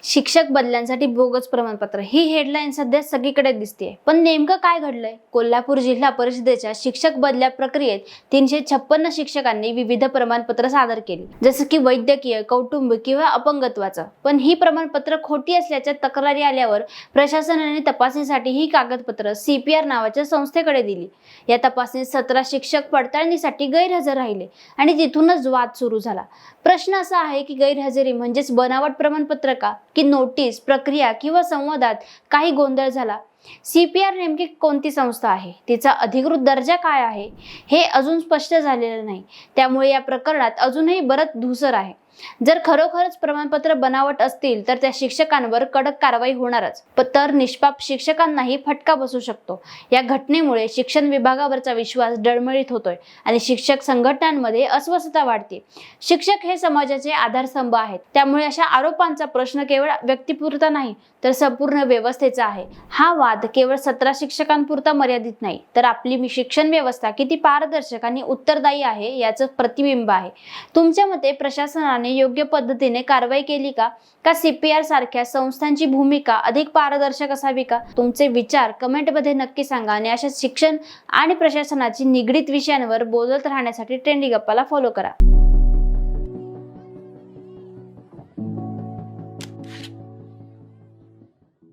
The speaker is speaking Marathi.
शिक्षक बदल्यांसाठी बोगस प्रमाणपत्र ही हेडलाईन सध्या सगळीकडे दिसते, पण नेमकं काय घडलंय? कोल्हापूर जिल्हा परिषदेच्या शिक्षक बदल्या प्रक्रियेत 356 शिक्षकांनी विविध प्रमाणपत्र सादर केली, जसं की वैद्यकीय, कौटुंबिक किंवा अपंगत्वाचं. पण ही प्रमाणपत्र खोटी असल्याच्या तक्रारी आल्यावर प्रशासनाने तपासणीसाठी ही कागदपत्र CPR नावाच्या संस्थेकडे दिली. या तपासणीत 17 शिक्षक पडताळणीसाठी गैरहजर राहिले आणि तिथूनच वाद सुरू झाला. प्रश्न असा आहे की गैरहजेरी म्हणजेच बनावट प्रमाणपत्र का, की नोटीस, प्रक्रिया किंवा संवादात काही गोंधळ झाला? CPR नेमकी कोणती संस्था आहे, तिचा अधिकृत दर्जा काय आहे, हे अजून स्पष्ट झालेलं नाही. त्यामुळे या प्रकरणात अजूनही बरंच धुसर आहे. जर खरोखरच प्रमाणपत्र बनावट असतील तर त्या शिक्षकांवर कडक कारवाई होणारच, तर निष्पाप शिक्षकांनाही फटका बसू शकतो. या घटनेमुळे शिक्षण विभागावरचा विश्वास डळमळीत होतोय आणि शिक्षक संघटनांमध्ये अस्वस्थता वाढते. शिक्षक हे समाजाचे आधारस्तंभ आहेत, त्यामुळे अशा आरोपांचा प्रश्न केवळ व्यक्तीपुरता नाही तर संपूर्ण व्यवस्थेचा आहे. हा वाद केवळ 17 शिक्षकांपुरता मर्यादित नाही, तर आपली शिक्षण व्यवस्था किती पारदर्शक आणि उत्तरदायी आहे याचं प्रतिबिंब आहे. तुमच्या मते प्रशासनाने योग्य पद्धतीने कारवाई केली का CPR सारख्या संस्थांची भूमिका अधिक पारदर्शक असावी का? तुमचे विचार कमेंटमध्ये नक्की सांगा आणि अशा शिक्षण आणि प्रशासनाची निगडीत विषयांवर बोलत राहण्यासाठी ट्रेंडी गप्पाला फॉलो करा.